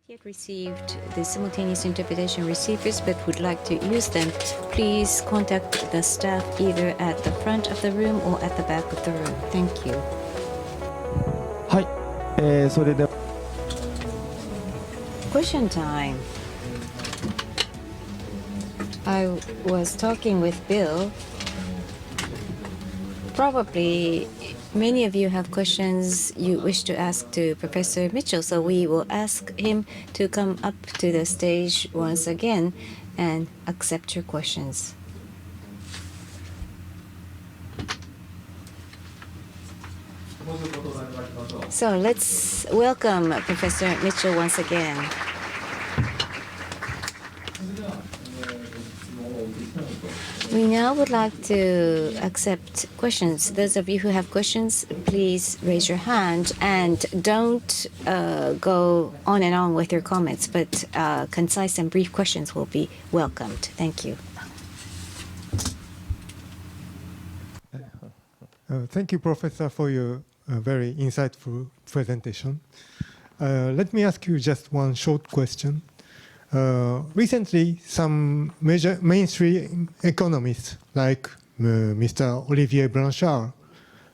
Yet received the simultaneous interpretation receivers but would like to use them, please contact the staff either at the front of the room or at the back of the room. Thank you. はい、それで Question time. I was talking with Bill. Probably many of you have questions you wish to ask to Professor Mitchell, so we will ask him to come up to the stage once again and accept your questions. So let's welcome Professor Mitchell once again. We now would like to accept questions. Those of you who have questions, please raise your hand and don't go on and on with your comments, but concise and brief questions will be welcomed. Thank you. Thank you, Professor, for your very insightful presentation. Let me ask you just one short question. Recently, some major mainstream economists like Mr. Olivier Blanchard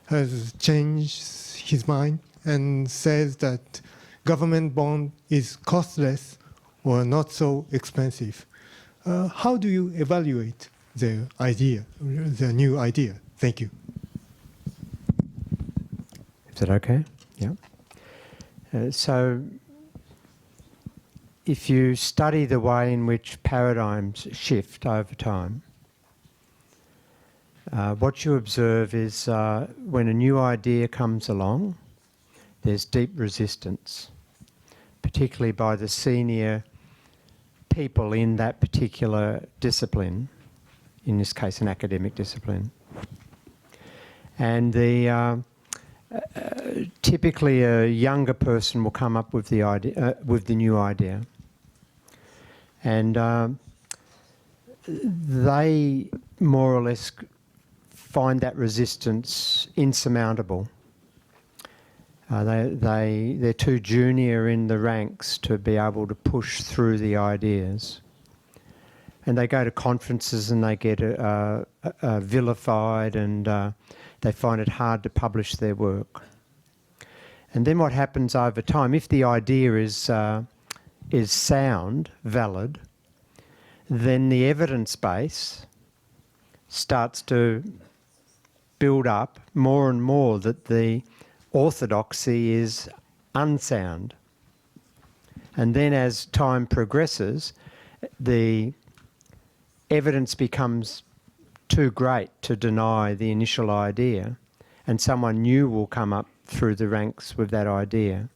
has changed his mind and says that government bond is costless or not so expensive. How do you evaluate the idea, the new idea? Thank you. Is that okay? Yeah. So if you study the way in which paradigms shift over time, what you observe is when a new idea comes along, there's deep resistance, particularly by the senior people in that particular discipline, in this case an academic discipline. And typically a younger person will come up with the idea, with the new idea. And they more or less find that resistance insurmountable. They're too junior in the ranks to be able to push through the ideas. And they go to conferences and they get vilified, and they find it hard to publish their work. And then what happens over time, if the idea is sound, valid, then the evidence base starts to build up more and more that the orthodoxy is unsound. And then as time progresses, the evidence becomes too great to deny the initial idea, and someone new will come up through the ranks with that idea.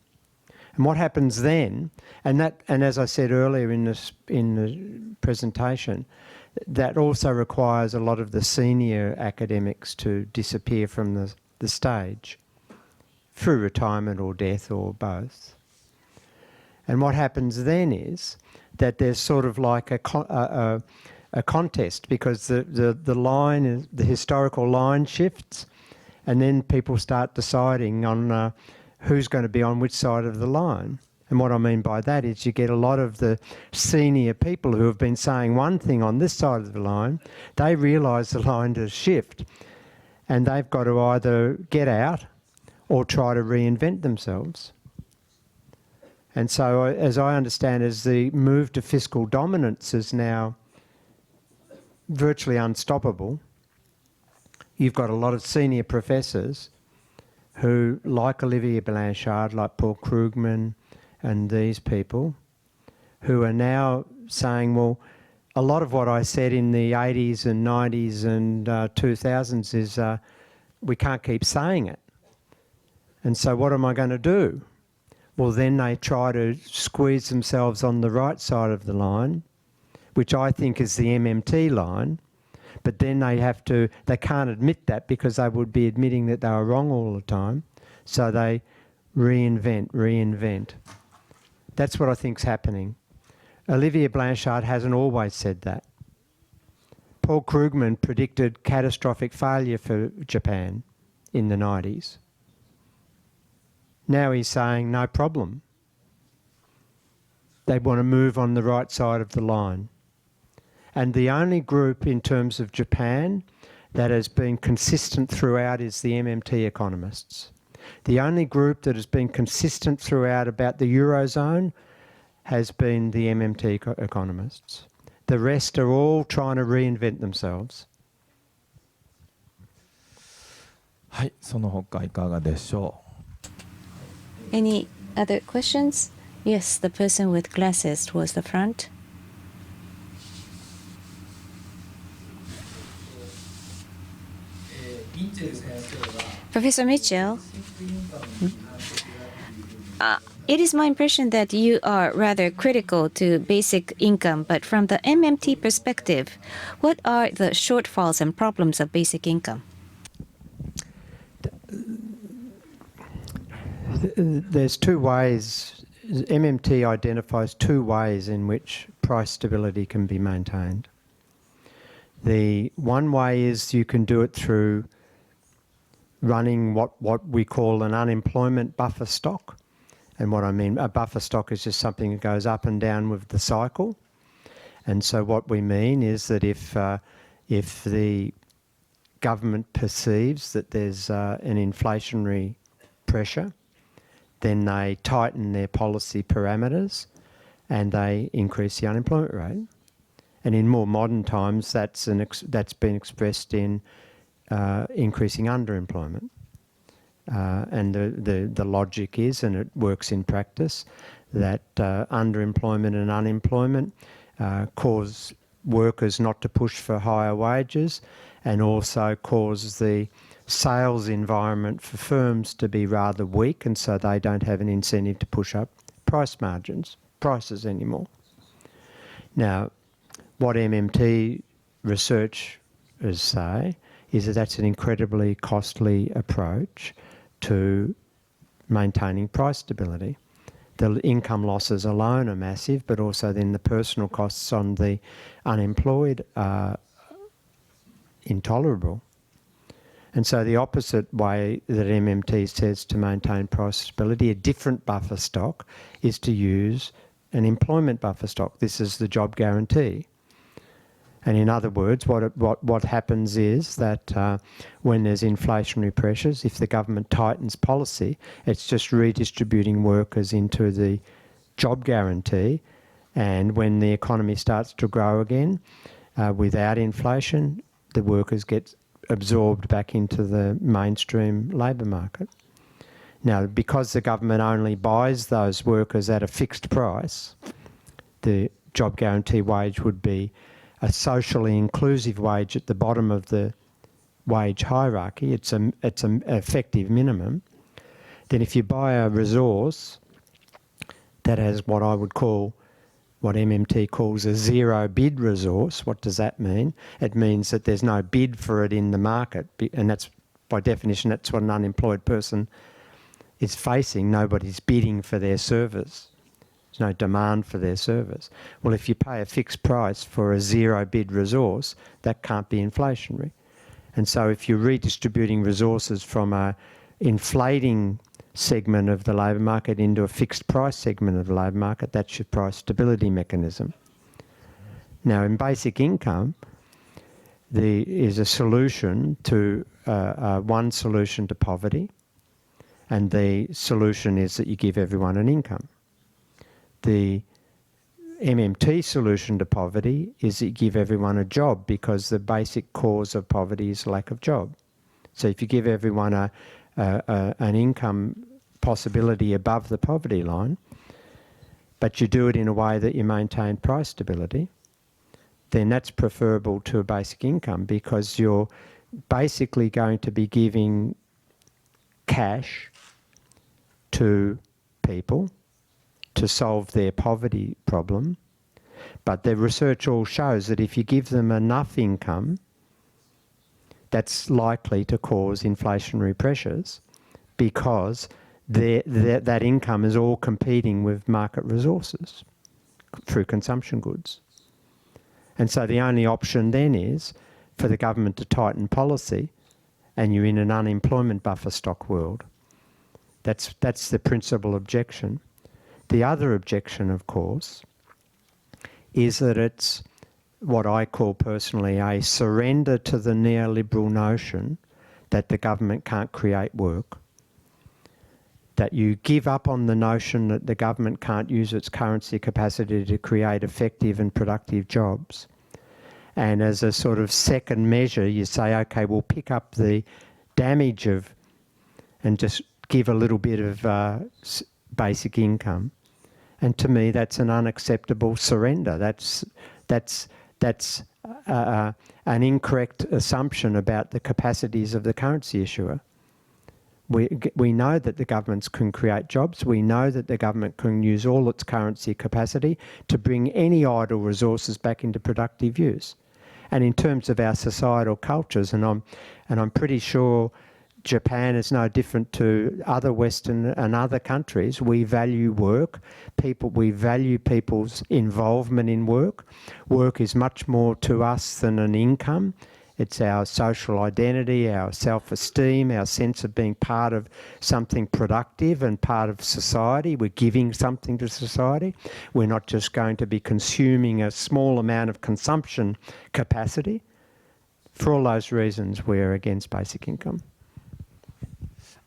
And what happens then, and as I said earlier in the presentation, that also requires a lot of the senior academics to disappear from the stage through retirement or death or both. And what happens then is that there's sort of like a contest, because the line, the historical line shifts, and then people start deciding on who's going to be on which side of the line. And what I mean by that is you get a lot of the senior people who have been saying one thing on this side of the line, they realise the line to shift, and they've got to either get out or try to reinvent themselves. And so, as I understand, as the move to fiscal dominance is now virtually unstoppable, you've got a lot of senior professors who, like Olivier Blanchard, like Paul Krugman and these people, who are now saying, well, a lot of what I said in the 80s and 90s and 2000s is we can't keep saying it. And so what am I going to do? Well, then they try to squeeze themselves on the right side of the line, which I think is the MMT line, but then they can't admit that, because they would be admitting that they were wrong all the time. So they reinvent. That's what I think's happening. Olivier Blanchard hasn't always said that. Paul Krugman predicted catastrophic failure for Japan in the 90s. Now he's saying no problem. They want to move on the right side of the line. And the only group in terms of Japan that has been consistent throughout is the MMT economists. The only group that has been consistent throughout about the Eurozone has been the MMT economists. The rest are all trying to reinvent themselves. はい、その他いかがでしょ Any other questions? Yes, the person with glasses towards the front. Professor Mitchell, it is my impression that you are rather critical to basic income, but from the MMT perspective, what are the shortfalls and problems of basic income? There's two ways. MMT identifies two ways in which price stability can be maintained. The one way is you can do it through running what we call an unemployment buffer stock. And what I mean, a buffer stock is just something that goes up and down with the cycle. And so what we mean is that if the government perceives that there's an inflationary pressure, then they tighten their policy parameters and they increase the unemployment rate. And in more modern times, that's been expressed in increasing underemployment. And the logic is, and it works in practice, that underemployment and unemployment cause workers not to push for higher wages and also cause the sales environment for firms to be rather weak, and so they don't have an incentive to push up prices anymore. Now, what MMT researchers say is that that's an incredibly costly approach to maintaining price stability. The income losses alone are massive, but also then the personal costs on the unemployed are intolerable. And so the opposite way that MMT says to maintain price stability, a different buffer stock, is to use an employment buffer stock. This is the job guarantee. And in other words, what happens is that when there's inflationary pressures, if the government tightens policy, it's just redistributing workers into the job guarantee. And when the economy starts to grow again, without inflation, the workers get absorbed back into the mainstream labour market. Now, because the government only buys those workers at a fixed price, the job guarantee wage would be a socially inclusive wage at the bottom of the wage hierarchy. It's an effective minimum. Then if you buy a resource that has what I would call, what MMT calls a zero bid resource, what does that mean? It means that there's no bid for it in the market, and that's, by definition, that's what an unemployed person is facing. Nobody's bidding for their service. There's no demand for their service. Well, if you pay a fixed price for a zero bid resource, that can't be inflationary. And so if you're redistributing resources from a inflating segment of the labour market into a fixed price segment of the labour market, that's your price stability mechanism. Now, in basic income, there is a solution to, one solution to poverty, and the solution is that you give everyone an income. The MMT solution to poverty is that you give everyone a job, because the basic cause of poverty is lack of job. So if you give everyone an income possibility above the poverty line, but you do it in a way that you maintain price stability, then that's preferable to a basic income, because you're basically going to be giving cash to people to solve their poverty problem. But the research all shows that if you give them enough income, that's likely to cause inflationary pressures, because that income is all competing with market resources through consumption goods. And so the only option then is for the government to tighten policy, and you're in an unemployment buffer stock world. That's the principal objection. The other objection, of course, is that it's what I call personally a surrender to the neoliberal notion that the government can't create work, that you give up on the notion that the government can't use its currency capacity to create effective and productive jobs. And as a sort of second measure, you say, okay, we'll pick up the damage of and just give a little bit of basic income. And to me, that's an unacceptable surrender. That's an incorrect assumption about the capacities of the currency issuer. We know that the governments can create jobs. We know that the government can use all its currency capacity to bring any idle resources back into productive use. And in terms of our societal cultures, and I'm pretty sure Japan is no different to other Western and other countries. We value work. We value people's involvement in work. Work is much more to us than an income. It's our social identity, our self-esteem, our sense of being part of something productive and part of society. We're giving something to society. We're not just going to be consuming a small amount of consumption capacity. For all those reasons, we're against basic income.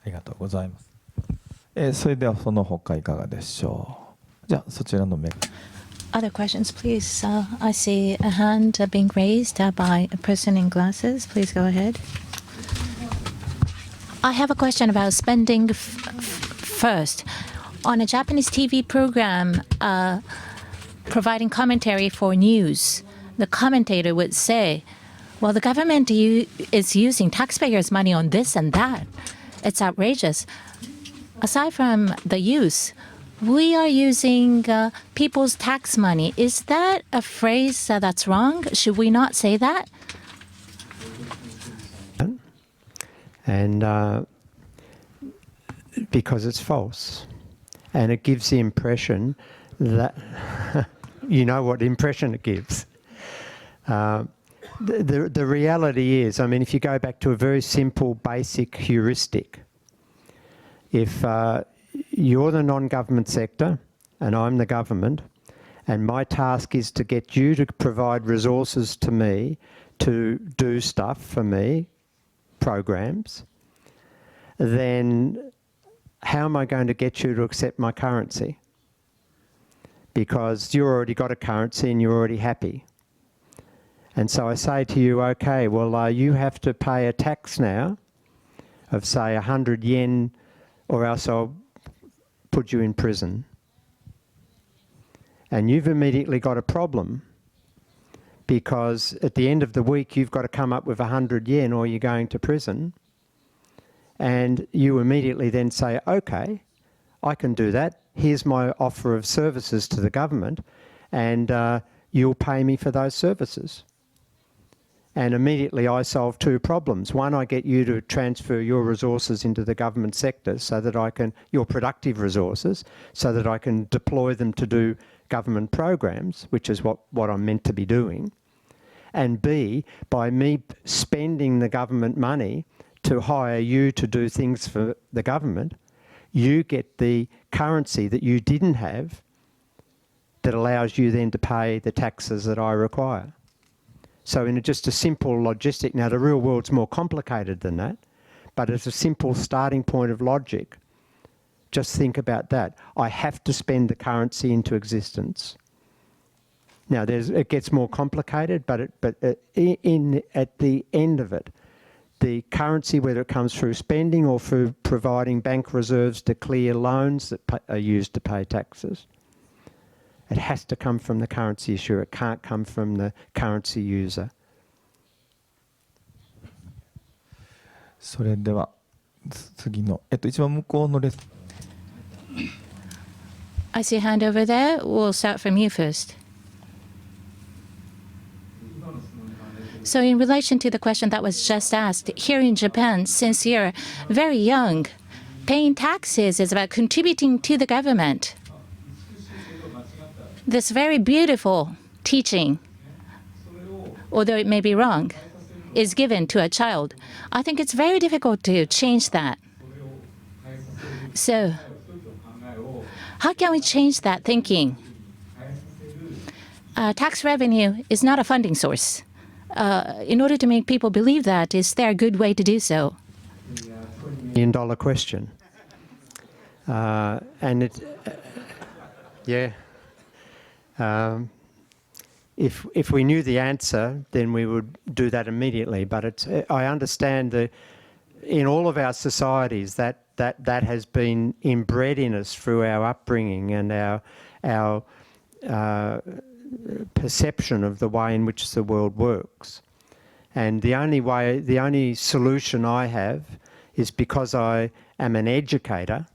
ありがとうございます。それではその他いかがでしょう。じゃあそちらの目。Other questions, please. I see a hand being raised by a person in glasses. Please go ahead. I have a question about spending first. On a Japanese TV program providing commentary for news, the commentator would say, well, the government is using taxpayers' money on this and that. It's outrageous. Aside from the use, we are using people's tax money. Is that a phrase that's wrong? Should we not say that? And because it's false. And it gives the impression that, you know what impression it gives. The reality is, I mean, if you go back to a very simple, basic heuristic, if you're the non-government sector and I'm the government, and my task is to get you to provide resources to me to do stuff for me, programs, then how am I going to get you to accept my currency? Because you already got a currency and you're already happy. And so I say to you, okay, well, you have to pay a tax now of, say, 100 yen, or else I'll put you in prison. And you've immediately got a problem, because at the end of the week, you've got to come up with 100 yen or you're going to prison. And you immediately then say, okay, I can do that. Here's my offer of services to the government, and you'll pay me for those services. And immediately I solve two problems. One, I get you to transfer your resources into the government sector so that I can, your productive resources, so that I can deploy them to do government programs, which is what I'm meant to be doing. And B, by me spending the government money to hire you to do things for the government, you get the currency that you didn't have that allows you then to pay the taxes that I require. So in just a simple logistic, now the real world's more complicated than that, but it's a simple starting point of logic. Just think about that. I have to spend the currency into existence. Now it gets more complicated, but at the end of it, the currency, whether it comes through spending or through providing bank reserves to clear loans that are used to pay taxes, it has to come from the currency issuer. It can't come from the currency user. それでは次の一番向こうのレス。I see a hand over there. We'll start from you first. So in relation to the question that was just asked, here in Japan, since you're very young, paying taxes is about contributing to the government. This very beautiful teaching, although it may be wrong, is given to a child. I think it's very difficult to change that. So How can we change that thinking? Tax revenue is not a funding source. In order to make people believe that, is there a good way to do so? $1 million question. And it, yeah. If we knew the answer, then we would do that immediately. But it's, I understand that in all of our societies that has been inbred in us through our upbringing and our perception of the way in which the world works. And the only solution I have is because I am an educator.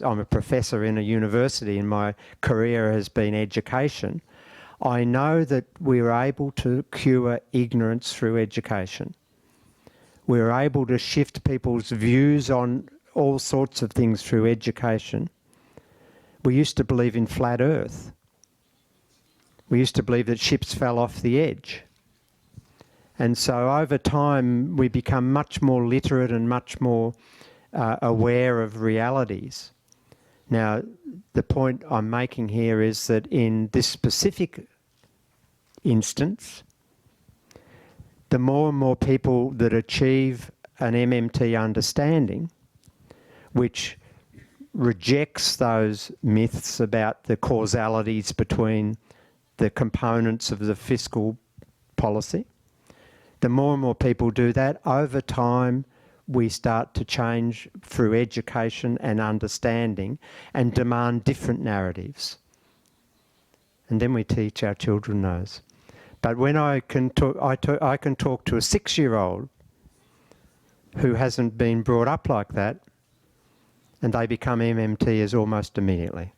I'm a professor in a university and my career has been education. I know that we're able to cure ignorance through education. We're able to shift people's views on all sorts of things through education. We used to believe in flat earth. We used to believe that ships fell off the edge. And so over time we become much more literate and much more aware of realities. Now, the point I'm making here is that in this specific instance, the more and more people that achieve an MMT understanding, which rejects those myths about the causalities between the components of the fiscal policy, the more and more people do that, over time we start to change through education and understanding and demand different narratives. And then we teach our children those. But when I can talk to a 6-year-old who hasn't been brought up like that, and they become MMTers almost immediately.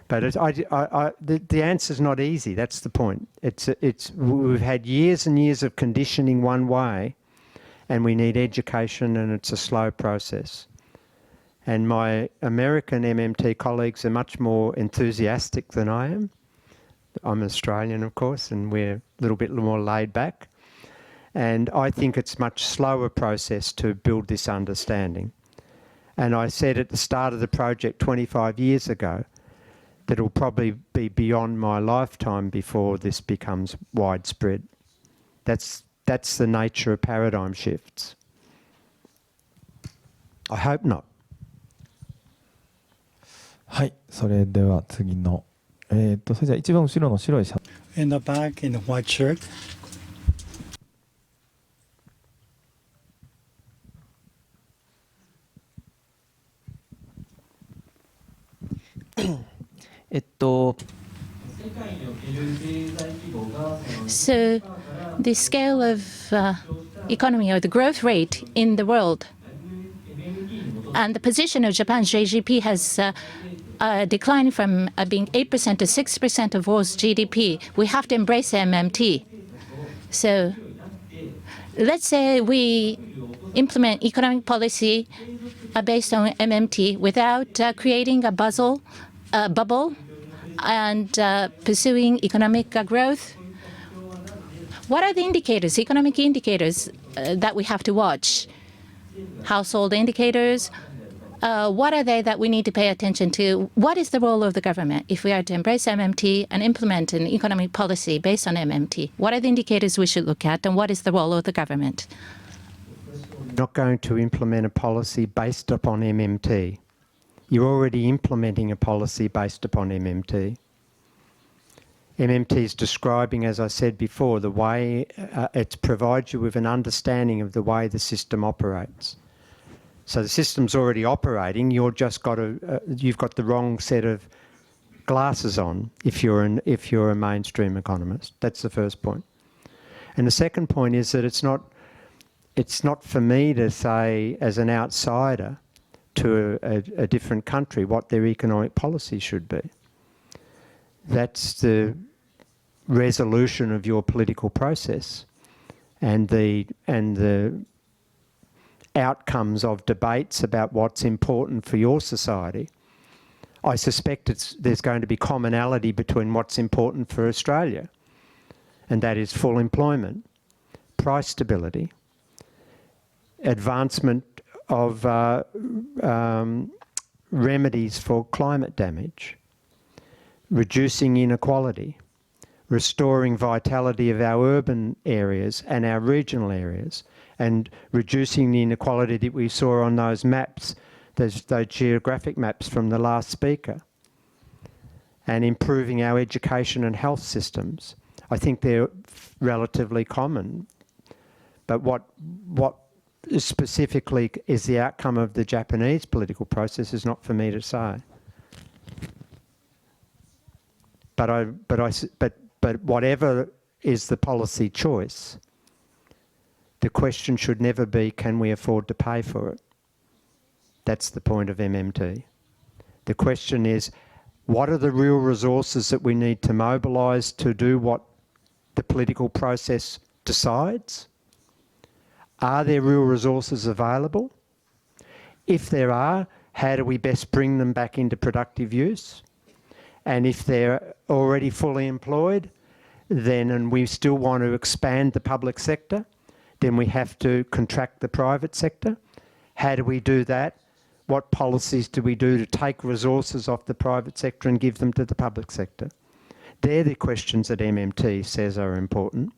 But the answer's not easy. That's the point. We've had years and years of conditioning one way, and we need education, and it's a slow process. And my American MMT colleagues are much more enthusiastic than I am. I'm Australian, of course, and we're a little bit more laid back. And I think it's a much slower process to build this understanding. And I said at the start of the project 25 years ago that it'll probably be beyond my lifetime before this becomes widespread. That's the nature of paradigm shifts. I hope not. はい、それでは次の、それじゃあ一番後ろの白いシャツ。 In the back, in the white shirt. So the scale of economy or the growth rate in the world and the position of Japan's JGP has declined from being 8% to 6% of world's GDP. We have to embrace MMT. So let's say we implement economic policy based on MMT without creating a bubble and pursuing economic growth. What are the indicators, economic indicators that we have to watch? Household indicators. What are they that we need to pay attention to? What is the role of the government if we are to embrace MMT and implement an economic policy based on MMT? What are the indicators we should look at, and what is the role of the government? Not going to implement a policy based upon MMT. You're already implementing a policy based upon MMT. MMT is describing, as I said before, the way it provides you with an understanding of the way the system operates. So the system's already operating. You've got the wrong set of glasses on if you're a mainstream economist. That's the first point. And the second point is that it's not for me to say, as an outsider to a different country, what their economic policy should be. That's the resolution of your political process and the outcomes of debates about what's important for your society. I suspect there's going to be commonality between what's important for Australia, and that is full employment, price stability, advancement of remedies for climate damage, reducing inequality, restoring vitality of our urban areas and our regional areas, and reducing the inequality that we saw on those maps, those geographic maps from the last speaker, and improving our education and health systems. I think they're relatively common. But what specifically is the outcome of the Japanese political process is not for me to say. But whatever is the policy choice, the question should never be, can we afford to pay for it? That's the point of MMT. The question is, what are the real resources that we need to mobilise to do what the political process decides? Are there real resources available? If there are, how do we best bring them back into productive use? And if they're already fully employed, then, and we still want to expand the public sector, then we have to contract the private sector. How do we do that? What policies do we do to take resources off the private sector and give them to the public sector? They're the questions that MMT says are important,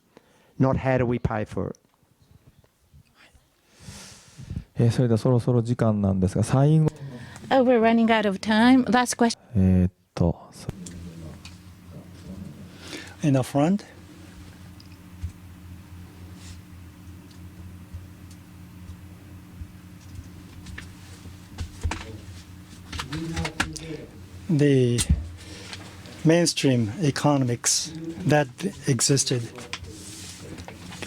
not how do we pay for it. それではそろそろ時間なんですが、最後。We're running out of time. Last question. In the front. The mainstream economics that existed,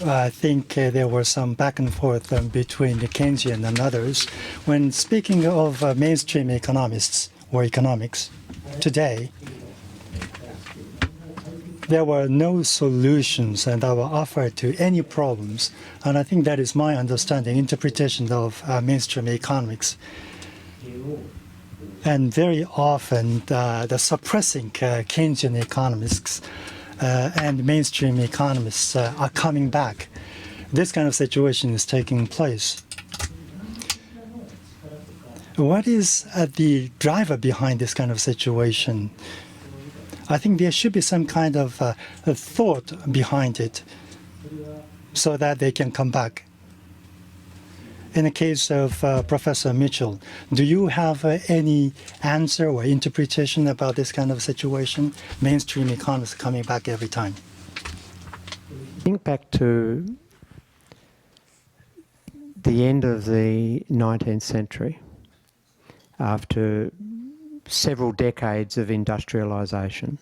I think there were some back and forth between the Keynesian and others. When speaking of mainstream economists or economics today, there were no solutions that were offered to any problems. And I think that is my understanding, interpretation of mainstream economics. And very often the suppressing Keynesian economists and mainstream economists are coming back. This kind of situation is taking place. What is the driver behind this kind of situation? I think there should be some kind of a thought behind it so that they can come back. In the case of Professor Mitchell, do you have any answer or interpretation about this kind of situation? Mainstream economists coming back every time. Think back to the end of the 19th century, after several decades of industrialisation.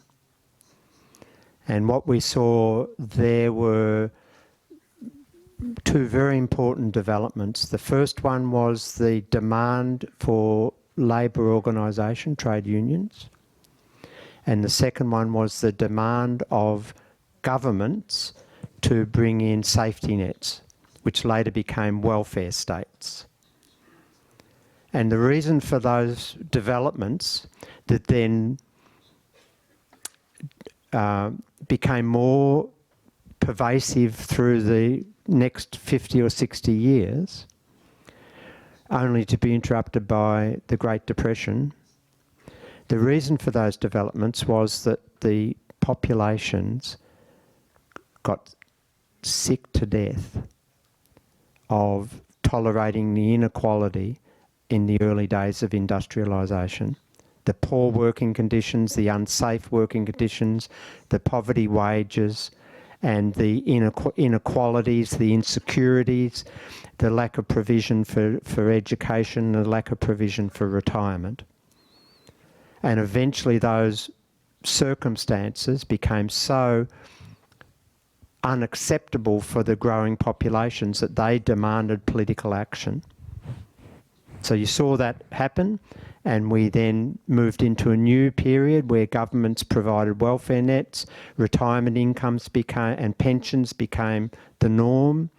And what we saw there were two very important developments. The first one was the demand for labour organisation, trade unions. And the second one was the demand of governments to bring in safety nets, which later became welfare states. And the reason for those developments that then became more pervasive through the next 50 or 60 years, only to be interrupted by the Great Depression. The reason for those developments was that the populations got sick to death of tolerating the inequality in the early days of industrialisation. The poor working conditions, the unsafe working conditions, the poverty wages, and the inequalities, the insecurities, the lack of provision for education, the lack of provision for retirement. And eventually those circumstances became so unacceptable for the growing populations that they demanded political action. So you saw that happen, and we then moved into a new period where governments provided welfare nets, retirement incomes became, and pensions became the norm,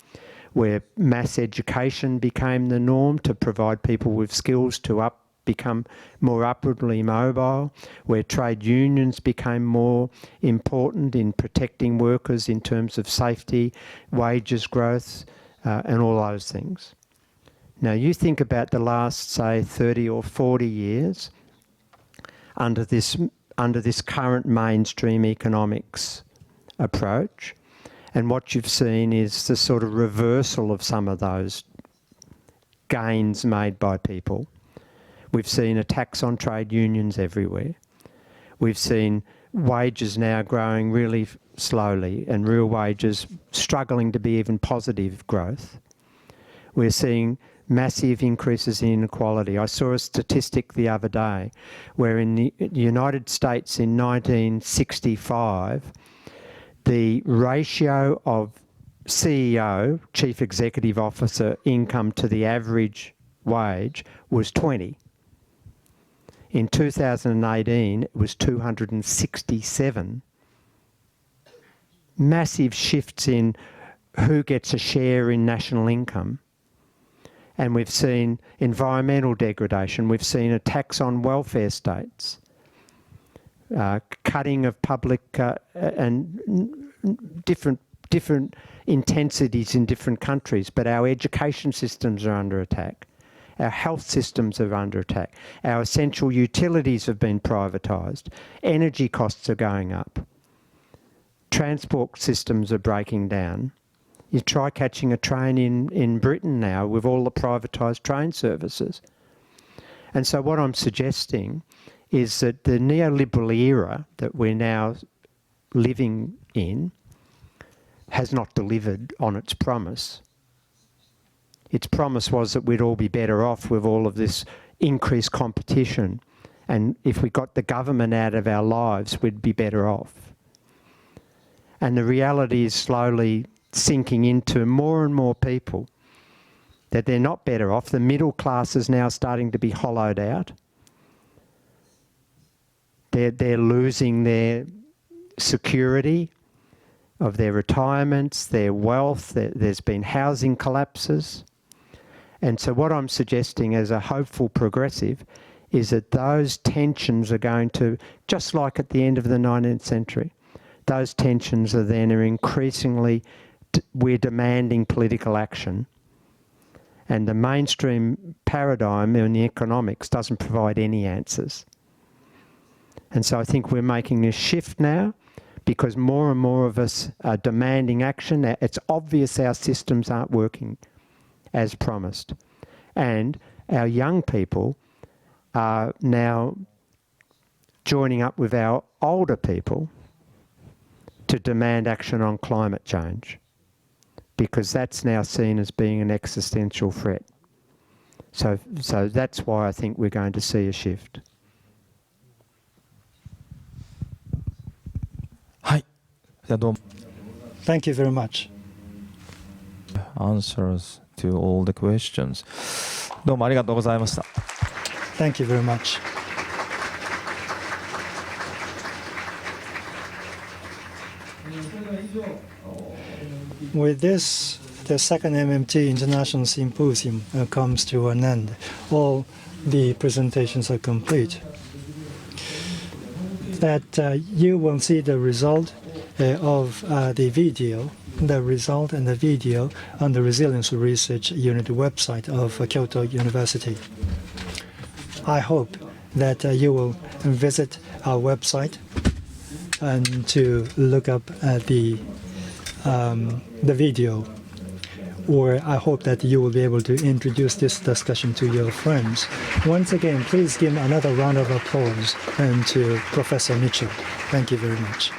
where mass education became the norm to provide people with skills to become more upwardly mobile, where trade unions became more important in protecting workers in terms of safety, wages growth, and all those things. Now, you think about the last, say, 30 or 40 years under this current mainstream economics approach, and what you've seen is the sort of reversal of some of those gains made by people. We've seen attacks on trade unions everywhere. We've seen wages now growing really slowly and real wages struggling to be even positive growth. We're seeing massive increases in inequality. I saw a statistic the other day where in the United States in 1965, the ratio of CEO, Chief Executive Officer, income to the average wage was 20. In 2018, it was 267. Massive shifts in who gets a share in national income. And we've seen environmental degradation. We've seen attacks on welfare states, cutting of public and different intensities in different countries. But our education systems are under attack. Our health systems are under attack. Our essential utilities have been privatised. Energy costs are going up. Transport systems are breaking down. You try catching a train in Britain now with all the privatised train services. And so what I'm suggesting is that the neoliberal era that we're now living in has not delivered on its promise. Its promise was that we'd all be better off with all of this increased competition. And if we got the government out of our lives, we'd be better off. And the reality is slowly sinking into more and more people that they're not better off. The middle class is now starting to be hollowed out. They're losing their security of their retirements, their wealth. There's been housing collapses. And so what I'm suggesting as a hopeful progressive is that those tensions are going to, just like at the end of the 19th century, those tensions are increasingly, we're demanding political action. And the mainstream paradigm in the economics doesn't provide any answers. And so I think we're making this shift now because more and more of us are demanding action. It's obvious our systems aren't working as promised. And our young people are now joining up with our older people to demand action on climate change, because that's now seen as being an existential threat. So that's why I think we're going to see a shift. Thank you very much. Answers to all the questions. どうもありがとうございました。Thank you very much. With this, the second MMT International Symposium comes to an end. All the presentations are complete. That you will see the result of the video, the result and the video on the Resilience Research Unit website of Kyoto University. I hope that you will visit our website and to look up the video, or I hope that you will be able to introduce this discussion to your friends. Once again, please give another round of applause and to Professor Mitchell. Thank you very much.